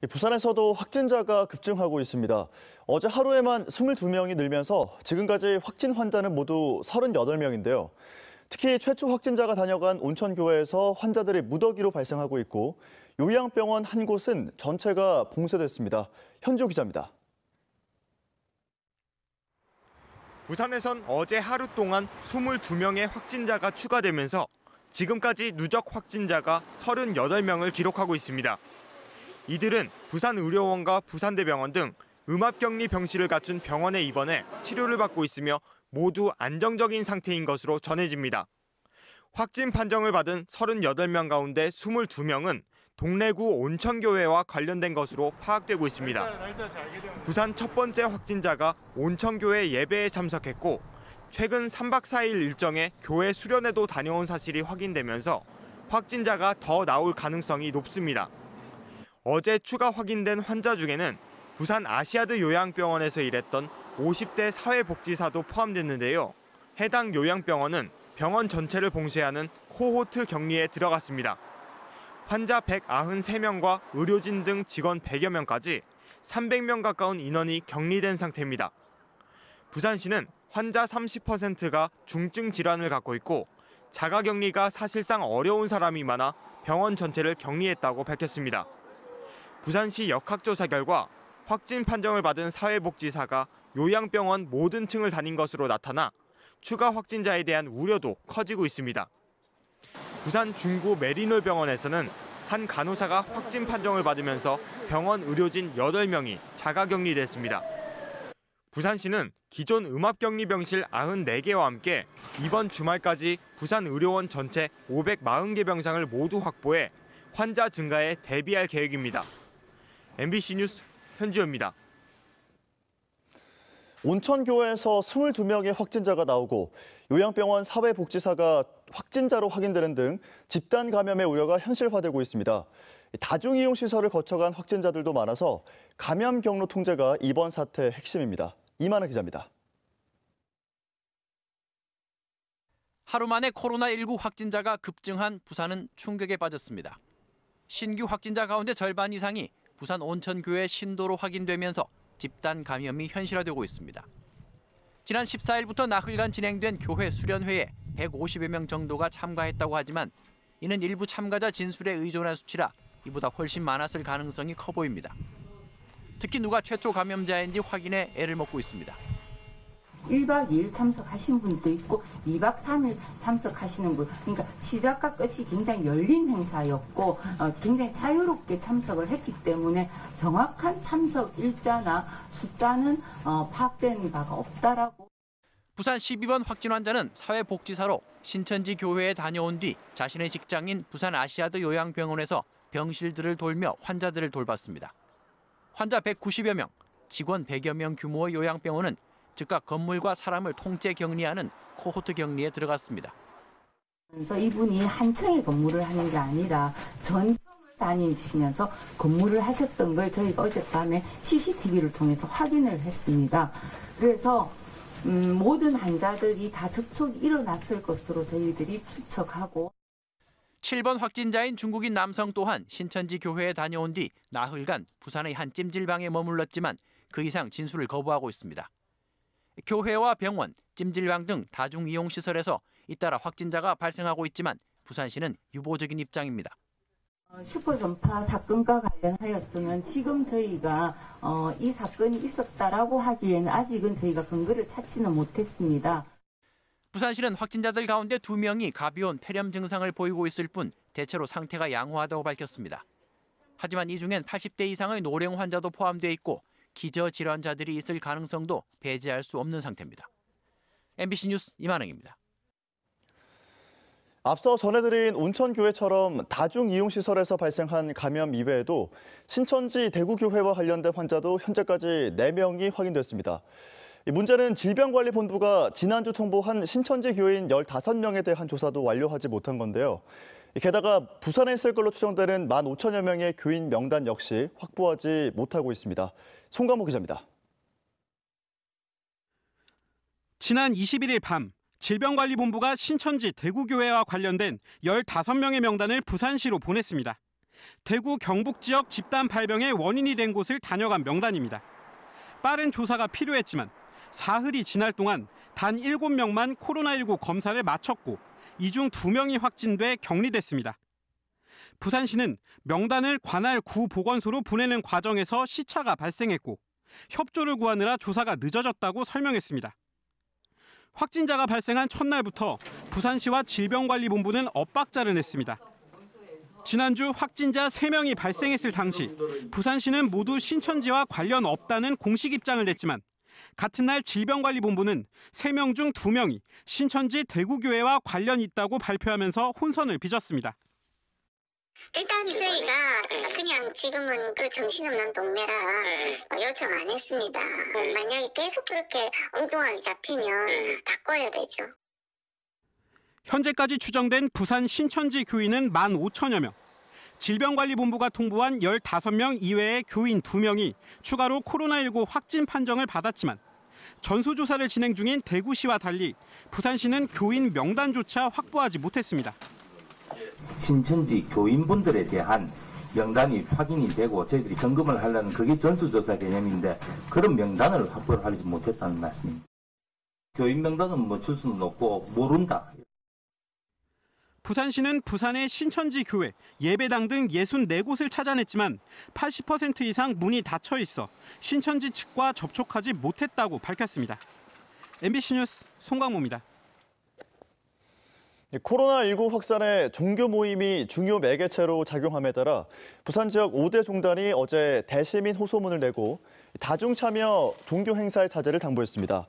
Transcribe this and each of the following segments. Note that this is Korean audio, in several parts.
부산에서도 확진자가 급증하고 있습니다. 어제 하루에만 22명이 늘면서 지금까지 확진 환자는 모두 38명인데요. 특히 최초 확진자가 다녀간 온천교회에서 환자들이 무더기로 발생하고 있고 요양병원 한 곳은 전체가 봉쇄됐습니다. 현주 기자입니다. 부산에선 어제 하루 동안 22명의 확진자가 추가되면서 지금까지 누적 확진자가 38명을 기록하고 있습니다. 이들은 부산의료원과 부산대병원 등 음압격리 병실을 갖춘 병원에 입원해 치료를 받고 있으며 모두 안정적인 상태인 것으로 전해집니다. 확진 판정을 받은 38명 가운데 22명은 동래구 온천교회와 관련된 것으로 파악되고 있습니다. 부산 첫 번째 확진자가 온천교회 예배에 참석했고 최근 3박 4일 일정에 교회 수련회도 다녀온 사실이 확인되면서 확진자가 더 나올 가능성이 높습니다. 어제 추가 확인된 환자 중에는 부산 아시아드 요양병원에서 일했던 50대 사회복지사도 포함됐는데요. 해당 요양병원은 병원 전체를 봉쇄하는 코호트 격리에 들어갔습니다. 환자 193명과 의료진 등 직원 100여 명까지 300명 가까운 인원이 격리된 상태입니다. 부산시는 환자 30%가 중증 질환을 갖고 있고 자가격리가 사실상 어려운 사람이 많아 병원 전체를 격리했다고 밝혔습니다. 부산시 역학조사 결과 확진 판정을 받은 사회복지사가 요양병원 모든 층을 다닌 것으로 나타나 추가 확진자에 대한 우려도 커지고 있습니다. 부산 중구 메리놀병원에서는 한 간호사가 확진 판정을 받으면서 병원 의료진 8명이 자가격리됐습니다. 부산시는 기존 음압격리 병실 94개와 함께 이번 주말까지 부산의료원 전체 540개 병상을 모두 확보해 환자 증가에 대비할 계획입니다. MBC 뉴스 현주호입니다. 온천교회에서 22명의 확진자가 나오고 요양병원 사회복지사가 확진자로 확인되는 등 집단 감염의 우려가 현실화되고 있습니다. 다중이용시설을 거쳐간 확진자들도 많아서 감염 경로 통제가 이번 사태의 핵심입니다. 이만희 기자입니다. 하루 만에 코로나19 확진자가 급증한 부산은 충격에 빠졌습니다. 신규 확진자 가운데 절반 이상이 부산 온천교회 신도로 확인되면서 집단 감염이 현실화되고 있습니다. 지난 14일부터 나흘간 진행된 교회 수련회에 150여 명 정도가 참가했다고 하지만 이는 일부 참가자 진술에 의존한 수치라 이보다 훨씬 많았을 가능성이 커 보입니다. 특히 누가 최초 감염자인지 확인에 애를 먹고 있습니다. 1박 2일 참석하신 분도 있고 2박 3일 참석하시는 분. 그러니까 시작과 끝이 굉장히 열린 행사였고 굉장히 자유롭게 참석을 했기 때문에 정확한 참석 일자나 숫자는 파악된 바가 없다라고. 부산 12번 확진 환자는 사회복지사로 신천지 교회에 다녀온 뒤 자신의 직장인 부산 아시아드 요양병원에서 병실들을 돌며 환자들을 돌봤습니다. 환자 190여 명, 직원 100여 명 규모의 요양병원은 즉각 건물과 사람을 통째 격리하는 코호트 격리에 들어갔습니다. 그래서 이분이 한 층에 근무를 하는 게 아니라 전 층을 다니시면서 근무를 하셨던 걸 저희가 어젯밤에 CCTV를 통해서 확인을 했습니다. 그래서 모든 환자들이 다 접촉이 일어났을 것으로 저희들이 추측하고 7번 확진자인 중국인 남성 또한 신천지 교회에 다녀온 뒤 나흘간 부산의 한 찜질방에 머물렀지만 그 이상 진술을 거부하고 있습니다. 교회와 병원, 찜질방 등 다중이용시설에서 잇따라 확진자가 발생하고 있지만 부산시는 유보적인 입장입니다. 슈퍼 전파 사건과 관련하였으면 지금 저희가 이 사건이 있었다라고 하기에는 아직은 저희가 근거를 찾지는 못했습니다. 부산시는 확진자들 가운데 2명이 가벼운 폐렴 증상을 보이고 있을 뿐 대체로 상태가 양호하다고 밝혔습니다. 하지만 이 중엔 80대 이상의 노령 환자도 포함되어 있고 기저질환자들이 있을 가능성도 배제할 수 없는 상태입니다. MBC 뉴스 이만흥입니다. 앞서 전해드린 온천교회처럼 다중이용시설에서 발생한 감염 이외에도 신천지 대구교회와 관련된 환자도 현재까지 4명이 확인됐습니다. 문제는 질병관리본부가 지난주 통보한 신천지 교인 15명에 대한 조사도 완료하지 못한 건데요. 게다가 부산에 있을 걸로 추정되는 15,000여 명의 교인 명단 역시 확보하지 못하고 있습니다. 송강모 기자입니다. 지난 21일 밤 질병관리본부가 신천지 대구교회와 관련된 15명의 명단을 부산시로 보냈습니다. 대구 경북 지역 집단 발병의 원인이 된 곳을 다녀간 명단입니다. 빠른 조사가 필요했지만 사흘이 지날 동안 단 7명만 코로나19 검사를 마쳤고 이 중 2명이 확진돼 격리됐습니다. 부산시는 명단을 관할 구 보건소로 보내는 과정에서 시차가 발생했고 협조를 구하느라 조사가 늦어졌다고 설명했습니다. 확진자가 발생한 첫날부터 부산시와 질병관리본부는 엇박자를 냈습니다. 지난주 확진자 3명이 발생했을 당시 부산시는 모두 신천지와 관련 없다는 공식 입장을 냈지만 같은 날 질병관리본부는 3명 중 2명이 신천지 대구교회와 관련이 있다고 발표하면서 혼선을 빚었습니다. 일단 저희가 그냥 지금은 그 정신없는 동네라 요청 안 했습니다. 만약에 계속 그렇게 엉뚱하게 잡히면 바꿔야 되죠. 현재까지 추정된 부산 신천지 교인은 15,000여 명. 질병관리본부가 통보한 15명 이외의 교인 2명이 추가로 코로나19 확진 판정을 받았지만 전수조사를 진행 중인 대구시와 달리 부산시는 교인 명단조차 확보하지 못했습니다. 신천지 교인분들에 대한 명단이 확인이 되고 저희들이 점검을 하려는 그게 전수조사 개념인데 그런 명단을 확보를 하지 못했다는 말씀입니다. 교인 명단은 줄 수는 없고 모른다. 부산시는 부산의 신천지 교회, 예배당 등 64곳을 찾아냈지만 80% 이상 문이 닫혀 있어 신천지 측과 접촉하지 못했다고 밝혔습니다. MBC 뉴스 송광모입니다. 코로나19 확산에 종교 모임이 중요 매개체로 작용함에 따라 부산 지역 5대 종단이 어제 대시민 호소문을 내고 다중 참여 종교 행사의 자제를 당부했습니다.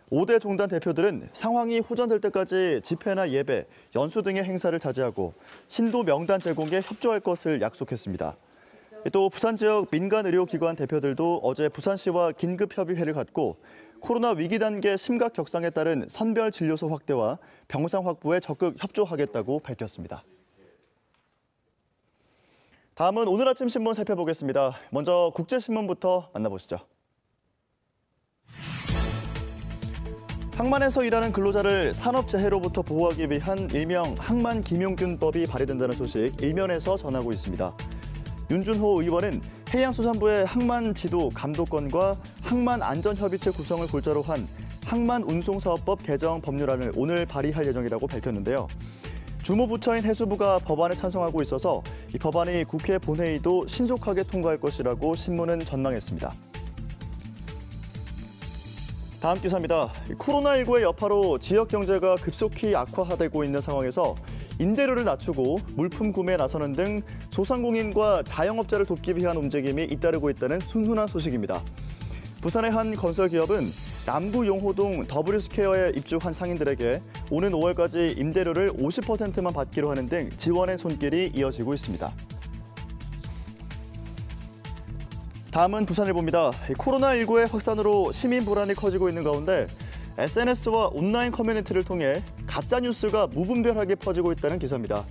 5대 종단 대표들은 상황이 호전될 때까지 집회나 예배, 연수 등의 행사를 자제하고 신도 명단 제공에 협조할 것을 약속했습니다. 또 부산 지역 민간의료기관 대표들도 어제 부산시와 긴급협의회를 갖고 코로나 위기 단계 심각 격상에 따른 선별 진료소 확대와 병상 확보에 적극 협조하겠다고 밝혔습니다. 다음은 오늘 아침 신문 살펴보겠습니다. 먼저 국제신문부터 만나보시죠. 항만에서 일하는 근로자를 산업재해로부터 보호하기 위한 일명 항만김용균법이 발의된다는 소식 일면에서 전하고 있습니다. 윤준호 의원은 해양수산부의 항만지도 감독권과 항만안전협의체 구성을 골자로 한 항만운송사업법 개정 법률안을 오늘 발의할 예정이라고 밝혔는데요. 주무부처인 해수부가 법안에 찬성하고 있어서 이 법안이 국회 본회의도 신속하게 통과할 것이라고 신문은 전망했습니다. 다음 기사입니다. 코로나19의 여파로 지역 경제가 급속히 악화되고 있는 상황에서 임대료를 낮추고 물품 구매에 나서는 등 소상공인과 자영업자를 돕기 위한 움직임이 잇따르고 있다는 훈훈한 소식입니다. 부산의 한 건설기업은 남구 용호동 W스퀘어에 입주한 상인들에게 오는 5월까지 임대료를 50%만 받기로 하는 등 지원의 손길이 이어지고 있습니다. 다음은 부산일보입니다. 코로나19의 확산으로 시민 불안이 커지고 있는 가운데 SNS와 온라인 커뮤니티를 통해 가짜뉴스가 무분별하게 퍼지고 있다는 기사입니다.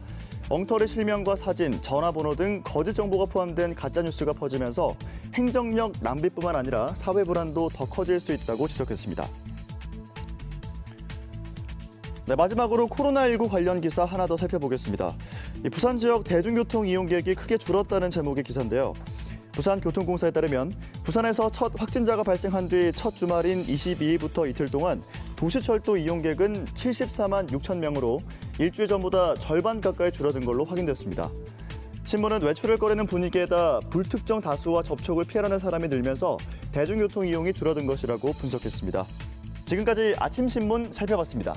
엉터리 실명과 사진, 전화번호 등 거짓 정보가 포함된 가짜뉴스가 퍼지면서 행정력 낭비뿐만 아니라 사회 불안도 더 커질 수 있다고 지적했습니다. 네, 마지막으로 코로나19 관련 기사 하나 더 살펴보겠습니다. 부산 지역 대중교통 이용객이 크게 줄었다는 제목의 기사인데요. 부산교통공사에 따르면 부산에서 첫 확진자가 발생한 뒤 첫 주말인 22일부터 이틀 동안 도시철도 이용객은 74만 6천 명으로 일주일 전보다 절반 가까이 줄어든 걸로 확인됐습니다. 신문은 외출을 꺼리는 분위기에다 불특정 다수와 접촉을 피하려는 사람이 늘면서 대중교통 이용이 줄어든 것이라고 분석했습니다. 지금까지 아침 신문 살펴봤습니다.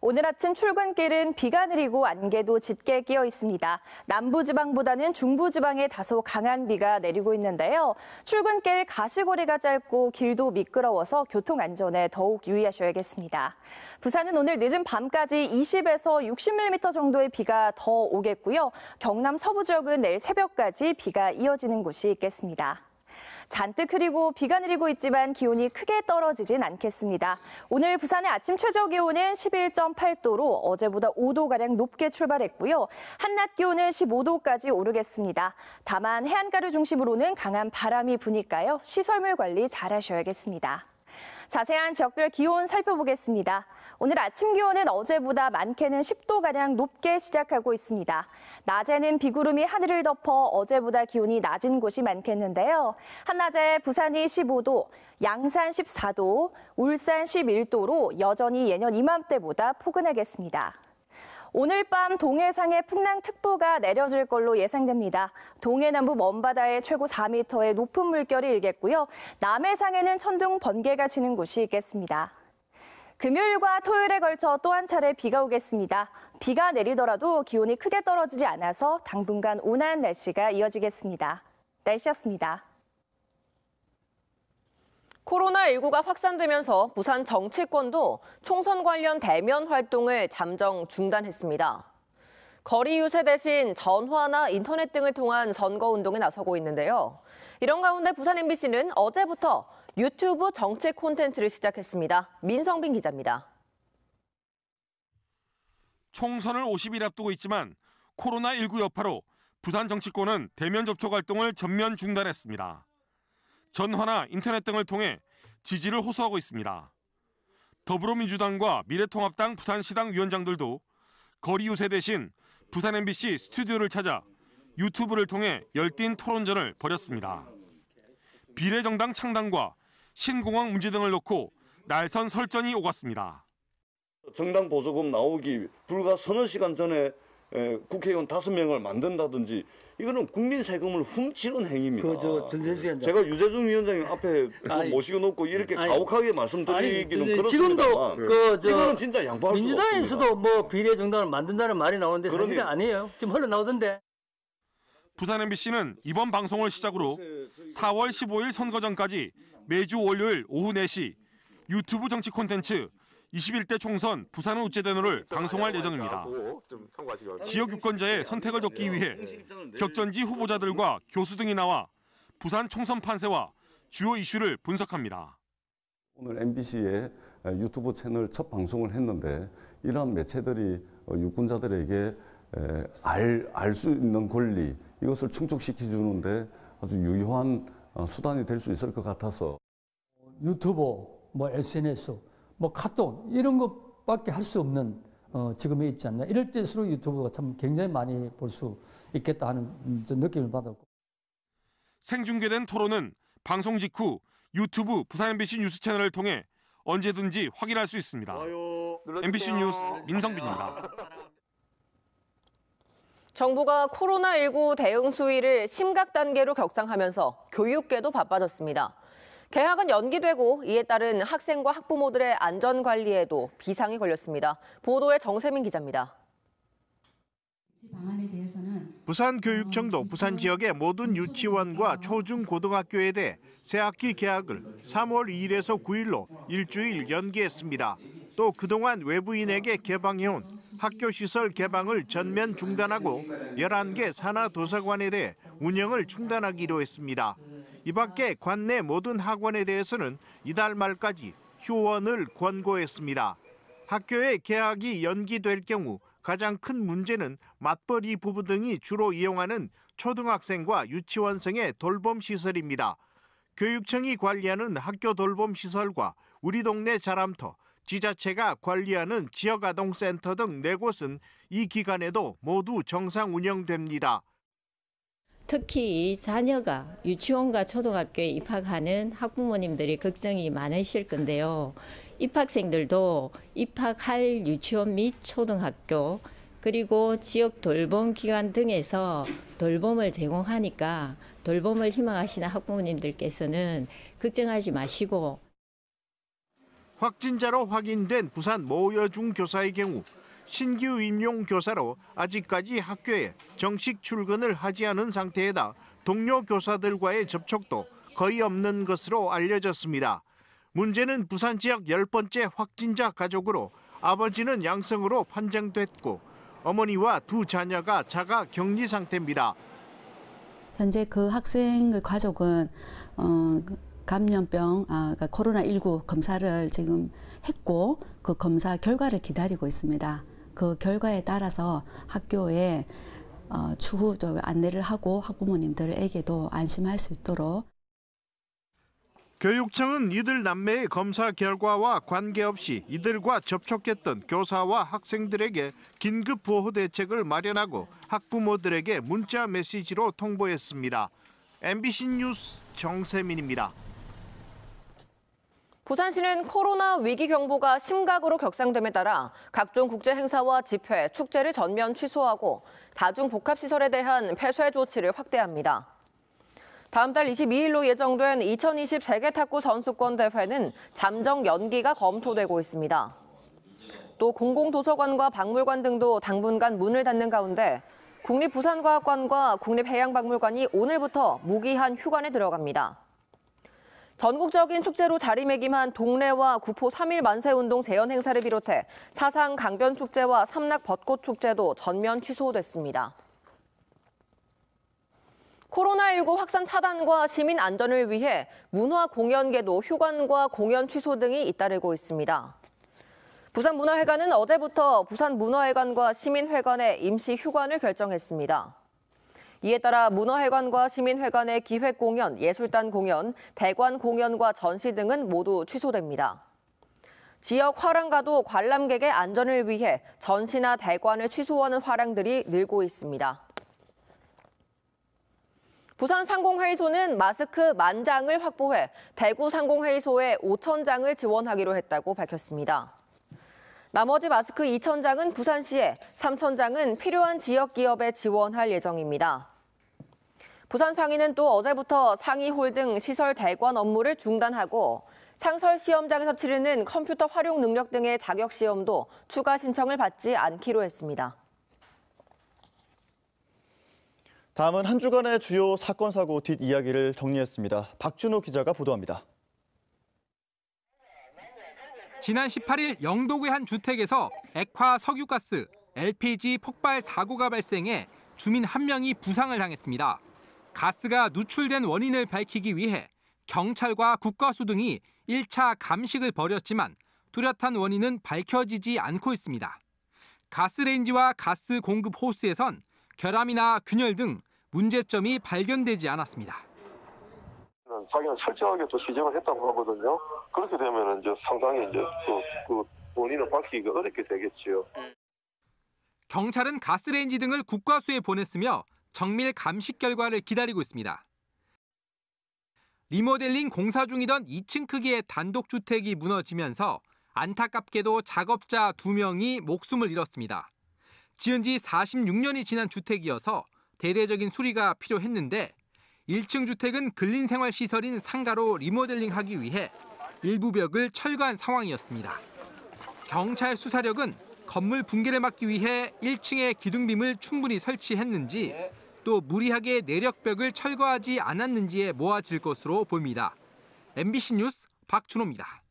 오늘 아침 출근길은 비가 내리고 안개도 짙게 끼어 있습니다. 남부지방보다는 중부지방에 다소 강한 비가 내리고 있는데요. 출근길 가시거리가 짧고 길도 미끄러워서 교통안전에 더욱 유의하셔야겠습니다. 부산은 오늘 늦은 밤까지 20에서 60mm 정도의 비가 더 오겠고요. 경남 서부 지역은 내일 새벽까지 비가 이어지는 곳이 있겠습니다. 잔뜩 흐리고 비가 내리고 있지만 기온이 크게 떨어지진 않겠습니다. 오늘 부산의 아침 최저 기온은 11.8도로 어제보다 5도가량 높게 출발했고요. 한낮 기온은 15도까지 오르겠습니다. 다만 해안가를 중심으로는 강한 바람이 부니까요. 시설물 관리 잘 하셔야겠습니다. 자세한 지역별 기온 살펴보겠습니다. 오늘 아침 기온은 어제보다 많게는 10도가량 높게 시작하고 있습니다. 낮에는 비구름이 하늘을 덮어 어제보다 기온이 낮은 곳이 많겠는데요. 한낮에 부산이 15도, 양산 14도, 울산 11도로 여전히 예년 이맘때보다 포근하겠습니다. 오늘 밤 동해상에 풍랑특보가 내려질 걸로 예상됩니다. 동해 남부 먼바다에 최고 4m의 높은 물결이 일겠고요. 남해상에는 천둥 번개가 치는 곳이 있겠습니다. 금요일과 토요일에 걸쳐 또 한 차례 비가 오겠습니다. 비가 내리더라도 기온이 크게 떨어지지 않아서 당분간 온화한 날씨가 이어지겠습니다. 날씨였습니다. 코로나19가 확산되면서 부산 정치권도 총선 관련 대면 활동을 잠정 중단했습니다. 거리 유세 대신 전화나 인터넷 등을 통한 선거운동에 나서고 있는데요. 이런 가운데 부산 MBC는 어제부터 유튜브 정치 콘텐츠를 시작했습니다. 민성빈 기자입니다. 총선을 50일 앞두고 있지만 코로나19 여파로 부산 정치권은 대면 접촉 활동을 전면 중단했습니다. 전화나 인터넷 등을 통해 지지를 호소하고 있습니다. 더불어민주당과 미래통합당 부산시당 위원장들도 거리 유세 대신 부산 MBC 스튜디오를 찾아 유튜브를 통해 열띤 토론전을 벌였습니다. 비례정당 창당과 신공항 문제 등을 놓고 날선 설전이 오갔습니다. 정당 보조금 나오기 불과 서너 시간 전에 국회의원 5명을 만든다든지 이거는 국민 세금을 훔치는 행위입니다. 제가 유재중 위원장님 앞에 모시고 놓고 이렇게 가혹하게 말씀드리기는 그렇습니다만 이거는 진짜 양보할 수 없습니다. 민주당에서도 뭐 비례정당을 만든다는 말이 나오는데 사실은 아니에요. 지금 흘러나오던데. 부산 MBC는 이번 방송을 시작으로 4월 15일 선거 전까지 매주 월요일 오후 4시 유튜브 정치 콘텐츠 21대 총선 부산은 우째되노를 방송할 예정입니다. 지역 유권자의 선택을 돕기 위해 격전지 후보자들과 교수 등이 나와 부산 총선 판세와 주요 이슈를 분석합니다. 오늘 MBC의 유튜브 채널 첫 방송을 했는데 이러한 매체들이 유권자들에게 알 수 있는 권리 이것을 충족시켜주는데 아주 유효한 수단이 될 수 있을 것 같아서 유튜브, 뭐 SNS, 뭐 카톡 이런 것밖에 할 수 없는 지금에 있지 않나. 이럴 때일수록 유튜브가 참 굉장히 많이 볼 수 있겠다 하는 느낌을 받았고. 생중계된 토론은 방송 직후 유튜브 부산 MBC 뉴스 채널을 통해 언제든지 확인할 수 있습니다. MBC 뉴스 민성빈입니다. 정부가 코로나19 대응 수위를 심각 단계로 격상하면서 교육계도 바빠졌습니다. 개학은 연기되고 이에 따른 학생과 학부모들의 안전관리에도 비상이 걸렸습니다. 보도에 정세민 기자입니다. 부산교육청도 부산 지역의 모든 유치원과 초중고등학교에 대해 새학기 개학을 3월 2일에서 9일로 일주일 연기했습니다. 또 그동안 외부인에게 개방해온 학교시설 개방을 전면 중단하고 11개 산하 도서관에 대해 운영을 중단하기로 했습니다. 이 밖에 관내 모든 학원에 대해서는 이달 말까지 휴원을 권고했습니다. 학교의 개학이 연기될 경우 가장 큰 문제는 맞벌이 부부 등이 주로 이용하는 초등학생과 유치원생의 돌봄시설입니다. 교육청이 관리하는 학교 돌봄시설과 우리 동네 자람터, 지자체가 관리하는 지역아동센터 등 4곳은 이 기간에도 모두 정상 운영됩니다. 특히 자녀가 유치원과 초등학교에 입학하는 학부모님들이 걱정이 많으실 건데요. 입학생들도 입학할 유치원 및 초등학교 그리고 지역 돌봄기관 등에서 돌봄을 제공하니까 돌봄을 희망하시는 학부모님들께서는 걱정하지 마시고 확진자로 확인된 부산 모여중 교사의 경우 신규 임용 교사로 아직까지 학교에 정식 출근을 하지 않은 상태에다 동료 교사들과의 접촉도 거의 없는 것으로 알려졌습니다. 문제는 부산 지역 10번째 확진자 가족으로 아버지는 양성으로 판정됐고 어머니와 두 자녀가 자가 격리 상태입니다. 현재 그 학생의 가족은 감염병, 그러니까 코로나19 검사를 지금 했고 그 검사 결과를 기다리고 있습니다. 그 결과에 따라서 학교에 추후 안내를 하고 학부모님들에게도 안심할 수 있도록. 교육청은 이들 남매의 검사 결과와 관계없이 이들과 접촉했던 교사와 학생들에게 긴급 보호 대책을 마련하고 학부모들에게 문자 메시지로 통보했습니다. MBC 뉴스 정세민입니다. 부산시는 코로나 위기 경보가 심각으로 격상됨에 따라 각종 국제 행사와 집회, 축제를 전면 취소하고 다중복합시설에 대한 폐쇄 조치를 확대합니다. 다음 달 22일로 예정된 2020 세계탁구 선수권 대회는 잠정 연기가 검토되고 있습니다. 또 공공도서관과 박물관 등도 당분간 문을 닫는 가운데 국립부산과학관과 국립해양박물관이 오늘부터 무기한 휴관에 들어갑니다. 전국적인 축제로 자리매김한 동래와 구포 3.1 만세운동 재현 행사를 비롯해 사상 강변축제와 삼락 벚꽃축제도 전면 취소됐습니다. 코로나19 확산 차단과 시민 안전을 위해 문화공연계도 휴관과 공연 취소 등이 잇따르고 있습니다. 부산문화회관은 어제부터 부산문화회관과 시민회관의 임시 휴관을 결정했습니다. 이에 따라 문화회관과 시민회관의 기획공연, 예술단 공연, 대관 공연과 전시 등은 모두 취소됩니다. 지역 화랑가도 관람객의 안전을 위해 전시나 대관을 취소하는 화랑들이 늘고 있습니다. 부산상공회의소는 마스크 10,000장을 확보해 대구 상공회의소에 5,000장을 지원하기로 했다고 밝혔습니다. 나머지 마스크 2,000장은 부산시에, 3,000장은 필요한 지역 기업에 지원할 예정입니다. 부산상인은 또 어제부터 상이홀 등 시설 대관 업무를 중단하고 상설 시험장에서 치르는 컴퓨터 활용 능력 등의 자격 시험도 추가 신청을 받지 않기로 했습니다. 다음은 한 주간의 주요 사건, 사고 뒷이야기를 정리했습니다. 박준호 기자가 보도합니다. 지난 18일 영도구의 한 주택에서 액화 석유가스, LPG 폭발 사고가 발생해 주민 1명이 부상을 당했습니다. 가스가 누출된 원인을 밝히기 위해 경찰과 국가수 등이 1차 감식을 벌였지만 뚜렷한 원인은 밝혀지지 않고 있습니다. 가스레인지와 가스 공급 호스에선 결함이나 균열 등 문제점이 발견되지 않았습니다. 자기는 철저하게 또 시정을 했다고 하거든요. 그렇게 되면 이제 상당히 이제 그 원인을 밝히기가 어렵게 되겠지요. 경찰은 가스레인지 등을 국과수에 보냈으며 정밀 감식 결과를 기다리고 있습니다. 리모델링 공사 중이던 2층 크기의 단독주택이 무너지면서 안타깝게도 작업자 2명이 목숨을 잃었습니다. 지은 지 46년이 지난 주택이어서 대대적인 수리가 필요했는데 1층 주택은 근린생활시설인 상가로 리모델링하기 위해 일부 벽을 철거한 상황이었습니다. 경찰 수사력은 건물 붕괴를 막기 위해 1층에 기둥빔을 충분히 설치했는지 또 무리하게 내력벽을 철거하지 않았는지에 모아질 것으로 보입니다. MBC 뉴스 박준호입니다.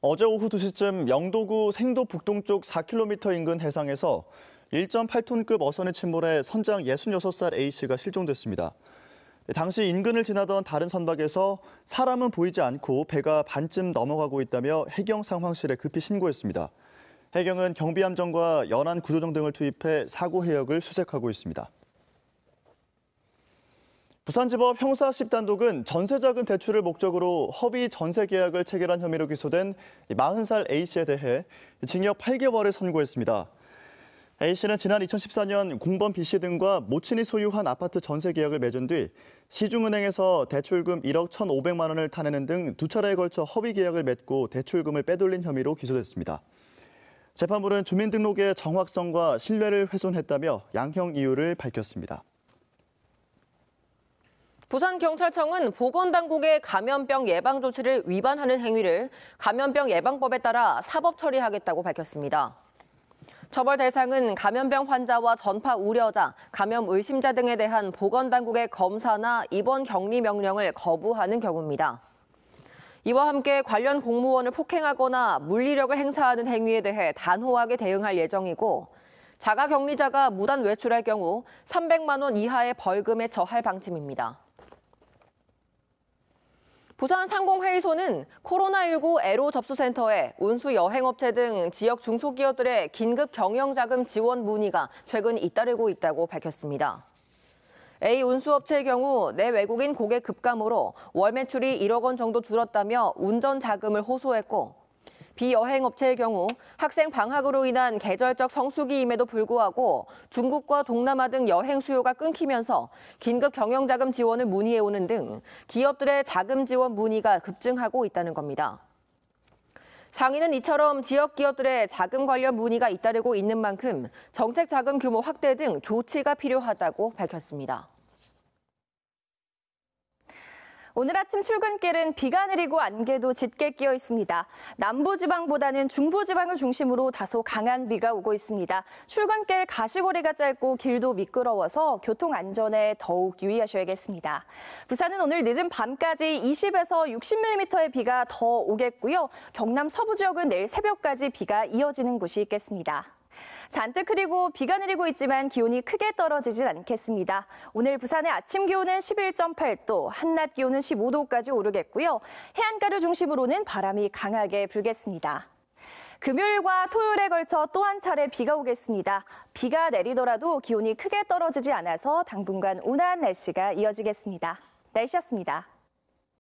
어제 오후 2시쯤 영도구 생도 북동쪽 4km 인근 해상에서 1.8톤급 어선이 침몰해 선장 66살 A씨가 실종됐습니다. 당시 인근을 지나던 다른 선박에서 사람은 보이지 않고 배가 반쯤 넘어가고 있다며 해경 상황실에 급히 신고했습니다. 해경은 경비함정과 연안 구조정 등을 투입해 사고 해역을 수색하고 있습니다. 부산지법 형사 10단독은 전세자금 대출을 목적으로 허위 전세 계약을 체결한 혐의로 기소된 40살 A씨에 대해 징역 8개월을 선고했습니다. A씨는 지난 2014년 공범 B씨 등과 모친이 소유한 아파트 전세 계약을 맺은 뒤 시중은행에서 대출금 1억 1,500만 원을 타내는 등 2차례에 걸쳐 허위 계약을 맺고 대출금을 빼돌린 혐의로 기소됐습니다. 재판부는 주민등록의 정확성과 신뢰를 훼손했다며 양형 이유를 밝혔습니다. 부산경찰청은 보건당국의 감염병 예방 조치를 위반하는 행위를 감염병 예방법에 따라 사법 처리하겠다고 밝혔습니다. 처벌 대상은 감염병 환자와 전파 우려자, 감염 의심자 등에 대한 보건당국의 검사나 입원 격리 명령을 거부하는 경우입니다. 이와 함께 관련 공무원을 폭행하거나 물리력을 행사하는 행위에 대해 단호하게 대응할 예정이고 자가격리자가 무단 외출할 경우 300만 원 이하의 벌금에 처할 방침입니다. 부산상공회의소는 코로나19 애로 접수센터에 운수 여행업체 등 지역 중소기업들의 긴급 경영자금 지원 문의가 최근 잇따르고 있다고 밝혔습니다. A 운수업체의 경우 내 외국인 고객 급감으로 월 매출이 1억 원 정도 줄었다며 운전 자금을 호소했고, B 여행업체의 경우 학생 방학으로 인한 계절적 성수기임에도 불구하고 중국과 동남아 등 여행 수요가 끊기면서 긴급 경영자금 지원을 문의해오는 등 기업들의 자금 지원 문의가 급증하고 있다는 겁니다. 상인은 이처럼 지역 기업들의 자금 관련 문의가 잇따르고 있는 만큼 정책 자금 규모 확대 등 조치가 필요하다고 밝혔습니다. 오늘 아침 출근길은 비가 내리고 안개도 짙게 끼어 있습니다. 남부지방보다는 중부지방을 중심으로 다소 강한 비가 오고 있습니다. 출근길 가시거리가 짧고 길도 미끄러워서 교통 안전에 더욱 유의하셔야겠습니다. 부산은 오늘 늦은 밤까지 20에서 60mm의 비가 더 오겠고요. 경남 서부 지역은 내일 새벽까지 비가 이어지는 곳이 있겠습니다. 잔뜩 흐리고 비가 내리고 있지만 기온이 크게 떨어지진 않겠습니다. 오늘 부산의 아침 기온은 11.8도, 한낮 기온은 15도까지 오르겠고요. 해안가를 중심으로는 바람이 강하게 불겠습니다. 금요일과 토요일에 걸쳐 또 한 차례 비가 오겠습니다. 비가 내리더라도 기온이 크게 떨어지지 않아서 당분간 온화한 날씨가 이어지겠습니다. 날씨였습니다.